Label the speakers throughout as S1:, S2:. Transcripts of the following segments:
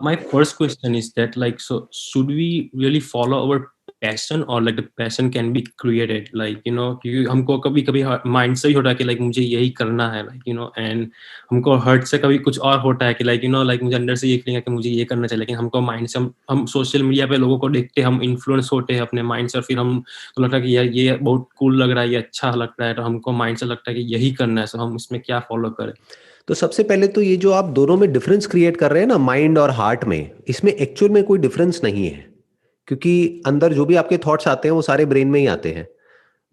S1: My first question is that like, so should we really follow our passion or like the passion can be created, like you know, क्योंकि हमको कभी कभी mind से ही होता है कि लाइक मुझे यही करना है, लाइक यू नो, एंड हमको हर्ट से कभी कुछ और होता है कि लाइक यू नो, लाइक मुझे अंदर से ये फीलिंग है कि मुझे ये करना चाहिए, लेकिन हमको माइंड से हम सोशल मीडिया पे लोगों को देखते, हम इन्फ्लुएंस होते हैं अपने माइंड से, और फिर हम तो लगता है कि यार ये बहुत कूल लग रहा है, ये अच्छा लगता है, तो हमको माइंड से लगता है कि यही करना है, सो हम इसमें क्या फॉलो करें।
S2: तो सबसे पहले तो ये जो आप दोनों में डिफरेंस क्रिएट कर रहे हैं ना, माइंड और हार्ट में, इसमें एक्चुअल में कोई डिफरेंस नहीं है, क्योंकि अंदर जो भी आपके थॉट्स आते हैं वो सारे ब्रेन में ही आते हैं।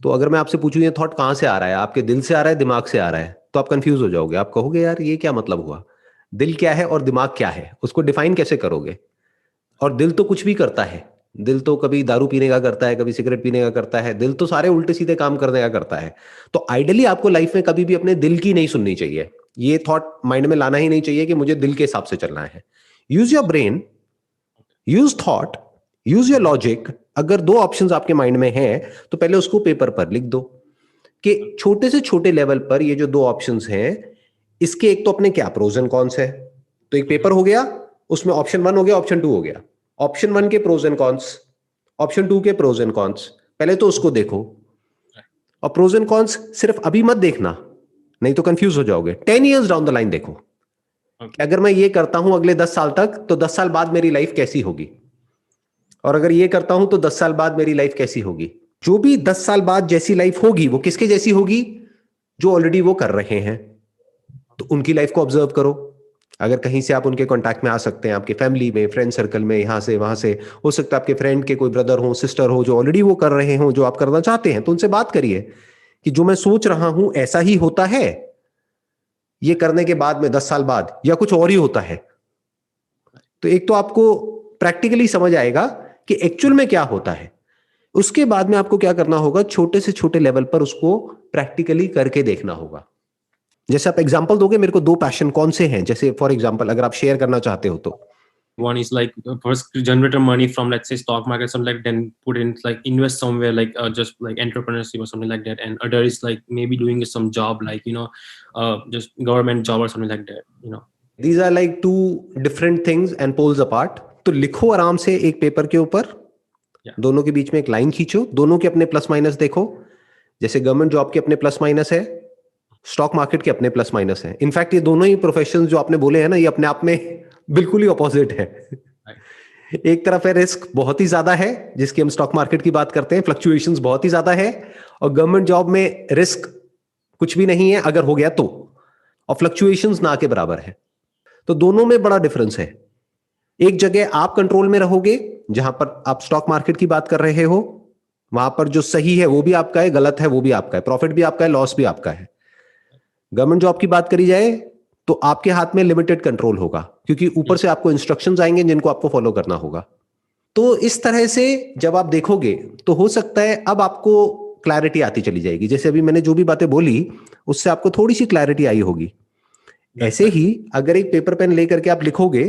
S2: तो अगर मैं आपसे पूछूं ये थॉट कहाँ से आ रहा है, आपके दिल से आ रहा है, दिमाग से आ रहा है, तो आप कंफ्यूज हो जाओगे, आप कहोगे यार ये क्या मतलब हुआ, दिल क्या है और दिमाग क्या है, उसको डिफाइन कैसे करोगे। और दिल तो कुछ भी करता है, दिल तो कभी दारू पीने का करता है, कभी सिगरेट पीने का करता है, दिल तो सारे उल्टे सीधे काम करने का करता है। तो आइडियली आपको लाइफ में कभी भी अपने दिल की नहीं सुननी चाहिए, ये थॉट माइंड में लाना ही नहीं चाहिए कि मुझे दिल के हिसाब से चलना है। Use your brain, use thought, use your logic. अगर दो ऑप्शंस आपके माइंड में हैं तो पहले उसको पेपर पर लिख दो कि छोटे से छोटे लेवल पर ये जो दो ऑप्शंस हैं, इसके एक तो अपने क्या प्रोज एंड कॉन्स है। तो एक पेपर हो गया, उसमें ऑप्शन 1 हो गया, ऑप्शन 2 हो गया। ऑप्शन 1 के प्रोज एंड कॉन्स, ऑप्शन 2 के प्रोज एंड कॉन्स, पहले तो उसको देखो। और प्रोज एंड कॉन्स सिर्फ अभी मत देखना, नहीं तो कंफ्यूज हो जाओगे। 10 ईयर्स डाउन द लाइन देखो कि अगर मैं ये करता हूं अगले 10 साल तक, तो 10 साल बाद मेरी लाइफ कैसी होगी, और अगर ये करता हूं तो 10 साल बाद मेरी लाइफ कैसी होगी। जो भी 10 साल बाद जैसी लाइफ होगी वो किसके जैसी होगी, जो ऑलरेडी वो कर रहे हैं। तो उनकी लाइफ को ऑब्जर्व करो। अगर कहीं से आप उनके कांटेक्ट में आ सकते हैं, आपके फैमिली में, फ्रेंड सर्कल में, यहां से वहां से, हो सकता है आपके फ्रेंड के कोई ब्रदर हो, सिस्टर हो, जो ऑलरेडी वो कर रहे हो जो आप करना चाहते हैं, तो उनसे बात करिए कि जो मैं सोच रहा हूं ऐसा ही होता है ये करने के बाद में 10 साल बाद, या कुछ और ही होता है। तो एक तो आपको प्रैक्टिकली समझ आएगा कि एक्चुअल में क्या होता है। उसके बाद में आपको क्या करना होगा, छोटे से छोटे लेवल पर उसको प्रैक्टिकली करके देखना होगा। जैसे आप एग्जांपल दोगे मेरे को, दो पैशन कौन से हैं, जैसे फॉर एग्जांपल अगर आप शेयर करना चाहते हो तो।
S1: One is like first generate money from, let's say, stock market, something like, then put in like invest somewhere, like just like entrepreneurship or something like that, and other is like maybe doing some job, like you know, just government job or something like that, you know.
S2: These are like two different things and poles apart. तो लिखो आराम से एक paper के ऊपर, दोनों के बीच में एक लाइन खींचो, दोनों के अपने प्लस माइनस देखो। जैसे गवर्नमेंट जॉब के अपने प्लस माइनस है, स्टॉक मार्केट के अपने प्लस माइनस है। इनफैक्ट ये दोनों ही प्रोफेशन जो आपने बोले हैं ना, ये अपने आप में बिल्कुल ही ऑपोजिट है। एक तरफ है रिस्क बहुत ही ज्यादा है, जिसकी हम स्टॉक मार्केट की बात करते हैं, फ्लक्चुएशंस बहुत ही ज्यादा है। और गवर्नमेंट जॉब में रिस्क कुछ भी नहीं है अगर हो गया तो, और फ्लक्चुएशंस ना के बराबर है। तो दोनों में बड़ा डिफरेंस है। एक जगह आप कंट्रोल में रहोगे, जहां पर आप स्टॉक मार्केट की बात कर रहे हो, वहां पर जो सही है वो भी आपका है, गलत है वो भी आपका है, प्रॉफिट भी आपका है, लॉस भी आपका है। गवर्नमेंट जॉब की बात करी जाए तो आपके हाथ में लिमिटेड कंट्रोल होगा, क्योंकि ऊपर से आपको इंस्ट्रक्शंस आएंगे जिनको आपको फॉलो करना होगा। तो इस तरह से जब आप देखोगे तो हो सकता है अब आपको क्लैरिटी आती चली जाएगी। जैसे अभी मैंने जो भी बातें बोली उससे आपको थोड़ी सी क्लैरिटी आई होगी। ऐसे ही अगर एक पेपर पेन लेकर के आप लिखोगे,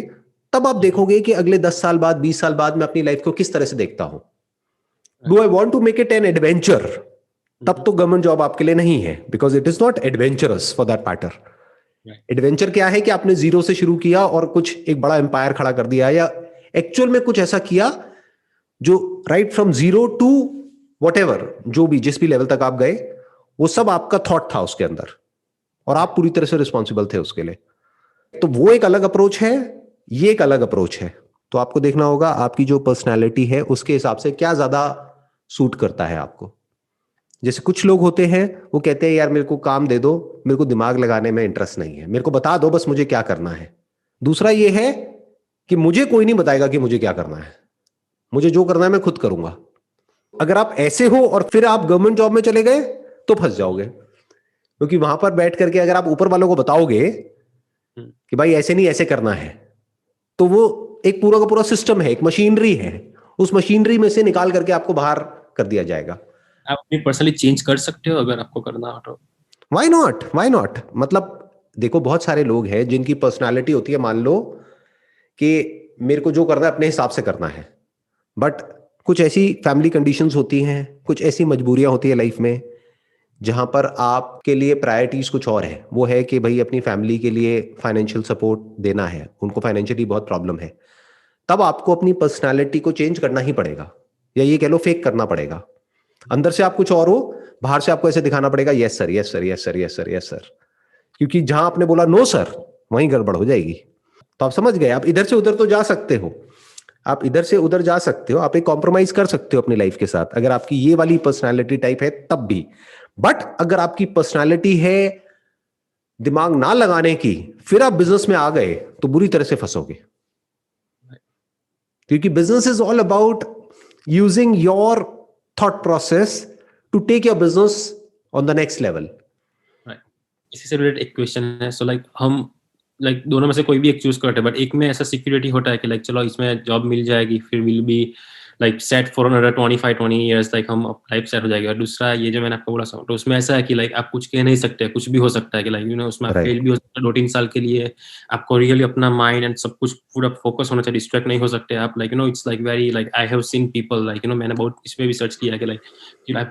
S2: तब आप देखोगे कि अगले 10 साल बाद, 20 साल बाद मैं अपनी लाइफ को किस तरह से देखता हूं। Do I want to make it an adventure, तब तो गवर्नमेंट जॉब आपके लिए नहीं है, because it is not adventurous for that matter. Adventure क्या है कि आपने जीरो से शुरू किया और कुछ एक बड़ा एम्पायर खड़ा कर दिया, या एक्चुअल में कुछ ऐसा किया जो right from zero to whatever, जो भी जिस भी लेवल तक आप गए, वो सब आपका थॉट था उसके अंदर, और आप पूरी तरह से रिस्पॉन्सिबल थे उसके लिए। तो वो एक अलग अप्रोच है, ये एक अलग अप्रोच है। तो आपको देखना होगा आपकी जो पर्सनैलिटी है उसके हिसाब से क्या ज्यादा सूट करता है आपको। जैसे कुछ लोग होते हैं वो कहते हैं यार मेरे को काम दे दो, मेरे को दिमाग लगाने में इंटरेस्ट नहीं है, मेरे को बता दो बस मुझे क्या करना है। दूसरा ये है कि मुझे कोई नहीं बताएगा कि मुझे क्या करना है, मुझे जो करना है मैं खुद करूंगा। अगर आप ऐसे हो और फिर आप गवर्नमेंट जॉब में चले गए तो फंस जाओगे, क्योंकि वहां पर बैठ करके अगर आप ऊपर वालों को बताओगे कि भाई ऐसे नहीं ऐसे करना है, तो वो एक पूरा का पूरा सिस्टम है, एक मशीनरी है, उस मशीनरी में से निकाल करके आपको बाहर कर दिया जाएगा।
S1: आप अपनी पर्सनली चेंज कर सकते हो अगर आपको करना हो तो।
S2: Why not, why not. मतलब देखो बहुत सारे लोग हैं जिनकी पर्सनालिटी होती है, मान लो कि मेरे को जो करना है अपने हिसाब से करना है, बट कुछ ऐसी फैमिली कंडीशंस होती हैं, कुछ ऐसी मजबूरियां होती है लाइफ में जहां पर आपके लिए प्रायोरिटीज कुछ और है, वो है कि भाई अपनी फैमिली के लिए फाइनेंशियल सपोर्ट देना है, उनको फाइनेंशियली बहुत प्रॉब्लम है, तब आपको अपनी पर्सनालिटी को चेंज करना ही पड़ेगा, या ये कह लो फेक करना पड़ेगा। अंदर से आप कुछ और हो, बाहर से आपको ऐसे दिखाना पड़ेगा yes sir yes sir yes sir yes sir yes sir, क्योंकि जहां आपने बोला नो सर वहीं गड़बड़ हो जाएगी। तो आप समझ गए, आप इधर से उधर तो जा सकते हो, आप इधर से उधर जा सकते हो, आप एक कॉम्प्रोमाइज कर सकते हो अपनी लाइफ के साथ अगर आपकी ये वाली पर्सनालिटी टाइप है तब भी। बट अगर आपकी पर्सनालिटी है दिमाग ना लगाने की, फिर आप बिजनेस में आ गए तो बुरी तरह से फंसोगे, क्योंकि business is all about using your thought process to take your business on the next level.
S1: इसी से रिलेटेड एक क्वेश्चन है, सो लाइक हम लाइक दोनों में से कोई भी एक चूज करते हैं, बट एक में ऐसा सिक्योरिटी होता है कि लाइक चलो इसमें जॉब मिल जाएगी, फिर will be like set for another 25-20 years, like हम लाइफ सेट हो जाएगी। और दूसरा ये जो मैंने आपको बोला तो उसमें ऐसा है कि लाइक आप कुछ कह नहीं सकते, कुछ भी हो सकता है कि लाइक उसमें आप फेल भी हो सकता है 2-3 साल के लिए। आपको रियली अपना माइंड एंड सब कुछ पूरा फोकस होना चाहिए, डिस्ट्रैक्ट नहीं हो सकते आप। Like it's like very like I have seen people like मैंने बहुत इसमें भी सर्च किया कि लाइक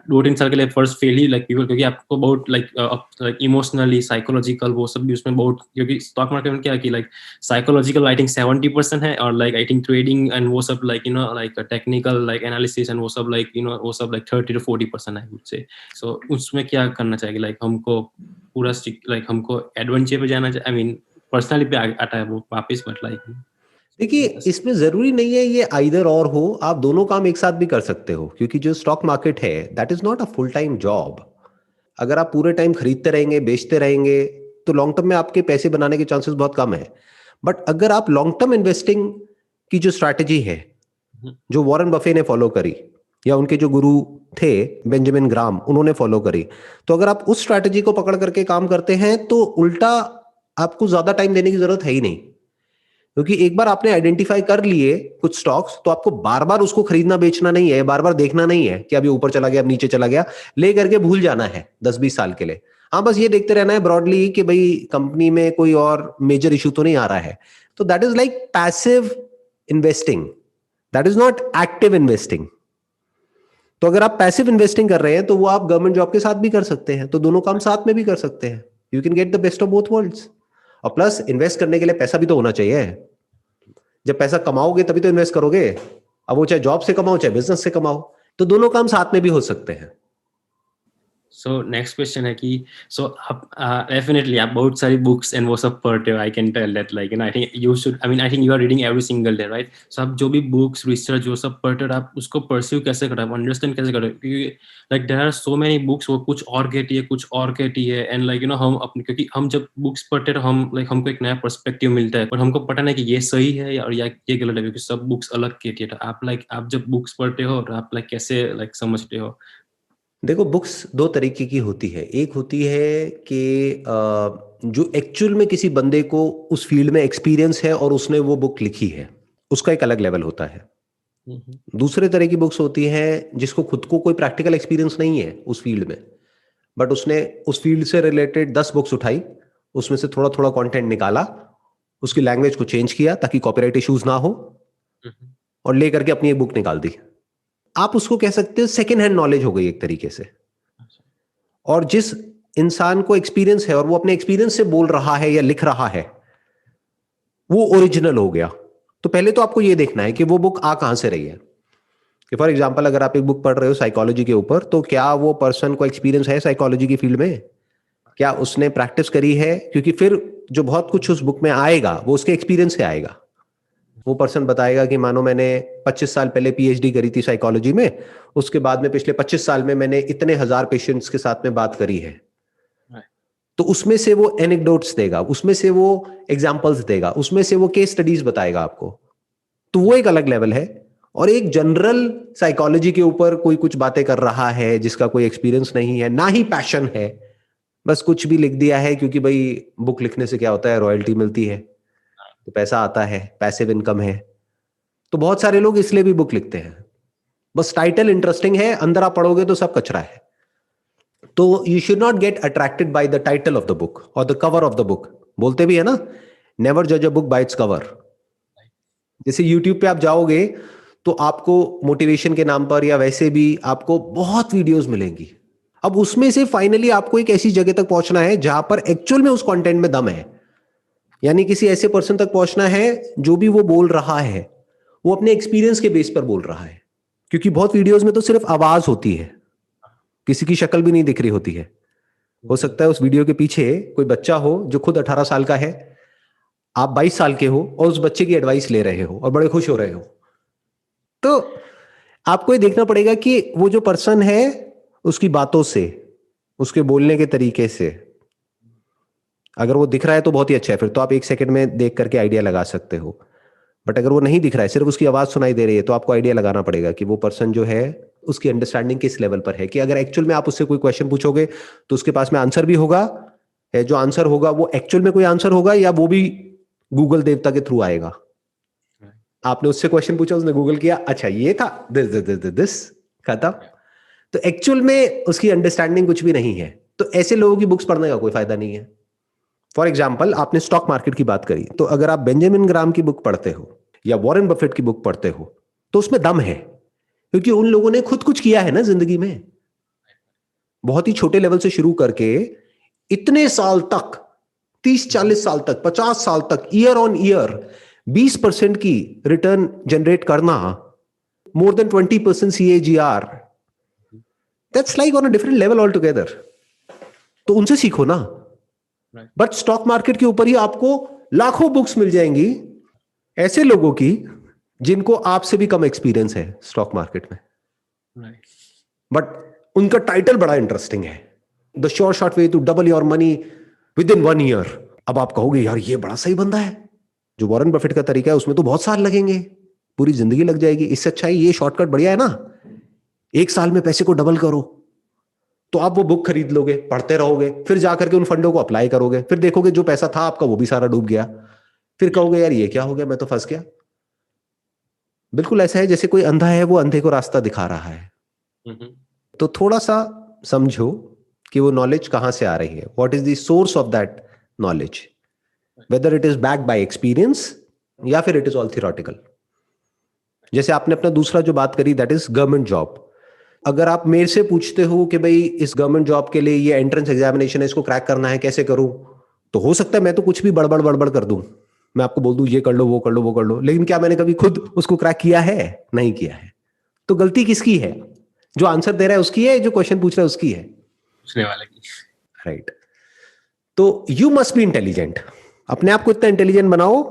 S1: 2-3 साल के लिए फर्स्ट फेल ही लाइक पीपल, क्योंकि आपको बहुत लाइक इमोशनली साइकोलॉजिकल वो सब भी उसमें बहुत, क्योंकि स्टॉक मार्केट में क्या है कि लाइक साइकोलॉजिकल आई थिंक 70% है, और like I think trading and वो सब like like technical like analysis and वो सब लाइक वो सब लाइक 30-40% आई वुड से। सो उसमें क्या करना चाहिए, लाइक हमको पूरा लाइक हमको एडवेंचर पे जाना चाहिए, आई मीन पर्सनली पे आता है वो वापस, बट लाइक
S2: देखिए इसमें जरूरी नहीं है ये आइदर और हो, आप दोनों काम एक साथ भी कर सकते हो, क्योंकि जो स्टॉक मार्केट है that is not a full time job. अगर आप पूरे टाइम खरीदते रहेंगे बेचते रहेंगे तो लॉन्ग टर्म में आपके पैसे बनाने के चांसेस बहुत कम है। बट अगर आप लॉन्ग टर्म इन्वेस्टिंग की जो स्ट्रैटेजी है जो वॉरेन बफे ने फॉलो करी या उनके जो गुरु थे बेंजामिन ग्राम उन्होंने फॉलो करी, तो अगर आप उस स्ट्रैटेजी को पकड़ करके काम करते हैं तो उल्टा आपको ज्यादा टाइम देने की जरूरत है ही नहीं, क्योंकि एक बार आपने आइडेंटिफाई कर लिए कुछ स्टॉक्स तो आपको बार बार उसको खरीदना बेचना नहीं है, बार बार देखना नहीं है कि अभी ऊपर चला गया अब नीचे चला गया, ले करके भूल जाना है 10-20 साल के लिए। हाँ बस ये देखते रहना है ब्रॉडली कि भाई कंपनी में कोई और मेजर इशू तो नहीं आ रहा है, तो that is like passive investing, that is not active investing. तो अगर आप पैसिव इन्वेस्टिंग कर रहे हैं तो वो आप गवर्नमेंट जॉब के साथ भी कर सकते हैं, तो दोनों काम साथ में भी कर सकते हैं, you can get the best of both worlds. और प्लस इन्वेस्ट करने के लिए पैसा भी तो होना चाहिए, जब पैसा कमाओगे तभी तो इन्वेस्ट करोगे, अब वो चाहे जॉब से कमाओ चाहे बिजनेस से कमाओ, तो दोनों काम साथ में भी हो सकते हैं।
S1: सो नेक्स्ट क्वेश्चन है कि सो आप डेफिनेटली आप बहुत सारी बुक्स एंड वो सब पढ़ते हो, I can tell that like I think you should, I mean I think you are reading every single day, right? So आप जो भी बुक्स रिसर्च जो सब पढ़ते हो आप उसको परस्यू कैसे करते हो, अंडरस्टैंड कैसे करते हो? क्योंकि like there are so many books, वो कुछ और कहती है कुछ और कहती है, एंड लाइक हम अपने, क्योंकि हम जब बुक्स पढ़ते हैं हम लाइक हमको एक नया पर्सपेक्टिव मिलता है, पर हमको पता नहीं कि ये सही है या ये गलत है, क्योंकि सब बुक्स अलग कहती है। तो आप लाइक आप जब बुक्स पढ़ते हो तो आप लाइक कैसे लाइक समझते हो?
S2: देखो बुक्स दो तरीके की होती है, एक होती है कि जो एक्चुअल में किसी बंदे को उस फील्ड में एक्सपीरियंस है और उसने वो बुक लिखी है, उसका एक अलग लेवल होता है। दूसरे तरह की बुक्स होती है जिसको खुद को कोई प्रैक्टिकल एक्सपीरियंस नहीं है उस फील्ड में, बट उसने उस फील्ड से रिलेटेड 10 बुक्स उठाई, उसमें से थोड़ा थोड़ा कंटेंट निकाला, उसकी लैंग्वेज को चेंज किया ताकि कॉपीराइट इश्यूज ना हो, और लेकर के अपनी एक बुक निकाल दी। आप उसको कह सकते हो सेकेंड हैंड नॉलेज हो गई एक तरीके से। और जिस इंसान को एक्सपीरियंस है और वो अपने एक्सपीरियंस से बोल रहा है या लिख रहा है वो ओरिजिनल हो गया। तो पहले तो आपको ये देखना है कि वो बुक आ कहां से रही है। कि फॉर एग्जांपल अगर आप एक बुक पढ़ रहे हो साइकोलॉजी के ऊपर, तो क्या वो पर्सन को एक्सपीरियंस है साइकोलॉजी की फील्ड में, क्या उसने प्रैक्टिस करी है? क्योंकि फिर जो बहुत कुछ उस बुक में आएगा वो उसके एक्सपीरियंस से आएगा। वो पर्सन बताएगा कि मानो मैंने 25 साल पहले पीएचडी करी थी साइकोलॉजी में, उसके बाद में पिछले 25 साल में मैंने इतने हजार पेशेंट्स के साथ में बात करी है, तो उसमें से वो एनेक्डोट्स देगा, उसमें से वो एग्जांपल्स देगा, उसमें से वो केस स्टडीज बताएगा आपको। तो वो एक अलग लेवल है। और एक जनरल साइकोलॉजी के ऊपर कोई कुछ बातें कर रहा है जिसका कोई एक्सपीरियंस नहीं है ना ही पैशन है, बस कुछ भी लिख दिया है क्योंकि भाई बुक लिखने से क्या होता है, रॉयल्टी मिलती है तो पैसा आता है, पैसिव इनकम है, तो बहुत सारे लोग इसलिए भी बुक लिखते हैं। बस टाइटल इंटरेस्टिंग है, अंदर आप पढ़ोगे तो सब कचरा है। तो you should not get attracted by the title of the book और the cover of the book. बोलते भी है ना, नेवर जज a book by its cover. जैसे यूट्यूब पे आप जाओगे तो आपको मोटिवेशन के नाम पर या वैसे भी आपको बहुत वीडियोस मिलेंगी, अब उसमें से फाइनली आपको एक ऐसी जगह तक पहुंचना है जहां पर एक्चुअल में उस कंटेंट में दम है, यानी किसी ऐसे पर्सन तक पहुंचना है जो भी वो बोल रहा है वो अपने एक्सपीरियंस के बेस पर बोल रहा है, क्योंकि बहुत वीडियोस में तो सिर्फ आवाज होती है, किसी की शक्ल भी नहीं दिख रही होती है। हो सकता है उस वीडियो के पीछे कोई बच्चा हो जो खुद 18 साल का है, आप 22 साल के हो और उस बच्चे की एडवाइस ले रहे हो और बड़े खुश हो रहे हो। तो आपको ये देखना पड़ेगा कि वो जो पर्सन है उसकी बातों से, उसके बोलने के तरीके से, अगर वो दिख रहा है तो बहुत ही अच्छा है, फिर तो आप 1 सेकंड में देख करके आइडिया लगा सकते हो। बट अगर वो नहीं दिख रहा है, सिर्फ उसकी आवाज सुनाई दे रही है, तो आपको आइडिया लगाना पड़ेगा कि वो पर्सन जो है उसकी अंडरस्टैंडिंग किस लेवल पर है, कि अगर एक्चुअल में आप उससे कोई क्वेश्चन पूछोगे तो उसके पास में आंसर भी होगा, जो आंसर होगा वो एक्चुअल में कोई आंसर होगा या वो भी गूगल देवता के थ्रू आएगा। आपने उससे क्वेश्चन पूछा, उसने गूगल किया, अच्छा ये था, दिस खत्म। तो एक्चुअल में उसकी अंडरस्टैंडिंग कुछ भी नहीं है। तो ऐसे लोगों की बुक्स पढ़ने का कोई फायदा नहीं है। फॉर एग्जाम्पल, आपने स्टॉक मार्केट की बात करी, तो अगर आप बेंजामिन ग्राम की बुक पढ़ते हो या वॉरेन बफेट की बुक पढ़ते हो तो उसमें दम है, क्योंकि उन लोगों ने खुद कुछ किया है ना जिंदगी में, बहुत ही छोटे लेवल से शुरू करके इतने साल तक, 30-40 साल तक, 50 साल तक, ईयर ऑन ईयर 20% की रिटर्न जनरेट करना, more than 20% CAGR, that's like on a different level all together. तो उनसे सीखो ना। बट स्टॉक मार्केट के ऊपर ही आपको लाखों बुक्स मिल जाएंगी ऐसे लोगों की जिनको आपसे भी कम एक्सपीरियंस है स्टॉक मार्केट में, बट उनका टाइटल बड़ा इंटरेस्टिंग है, the sure short way to double your money within 1 year. अब आप कहोगे यार ये बड़ा सही बंदा है, जो वॉरेन बफेट का तरीका है उसमें तो बहुत साल लगेंगे, पूरी जिंदगी लग जाएगी, इससे अच्छा है ये शॉर्टकट बढ़िया है ना, 1 साल में पैसे को डबल करो। तो आप वो बुक खरीद लोगे, पढ़ते रहोगे, फिर जाकर के उन फंडों को अप्लाई करोगे, फिर देखोगे जो पैसा था आपका वो भी सारा डूब गया, फिर कहोगे यार ये क्या हो गया, मैं तो फंस गया। बिल्कुल ऐसा है जैसे कोई अंधा है, वो अंधे को रास्ता दिखा रहा है। तो थोड़ा सा समझो कि वो नॉलेज कहां से आ रही है, what is the source of that knowledge, whether it is backed by experience या फिर इट इज ऑल थियोरेटिकल। जैसे आपने अपना दूसरा जो बात करी, दैट इज गवर्नमेंट जॉब। अगर आप मेरे से पूछते हो कि भाई इस गवर्नमेंट जॉब के लिए ये एंट्रेंस एग्जामिनेशन है, इसको क्रैक करना है, कैसे करूं, तो हो सकता है मैं तो कुछ भी बड़बड़ कर दूं, मैं आपको बोल दूं ये कर लो, वो कर लो, वो कर लो, लेकिन क्या मैंने कभी खुद उसको क्रैक किया है? नहीं किया है। तो गलती किसकी है? जो आंसर दे रहा है उसकी है, जो क्वेश्चन पूछ रहा है उसकी है? पूछने वाले की। राइट। तो यू मस्ट बी इंटेलिजेंट। अपने आप को इतना इंटेलिजेंट बनाओ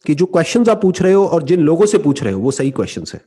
S2: कि जो क्वेश्चंस आप पूछ रहे हो और जिन लोगों से पूछ रहे हो वो सही क्वेश्चंस है।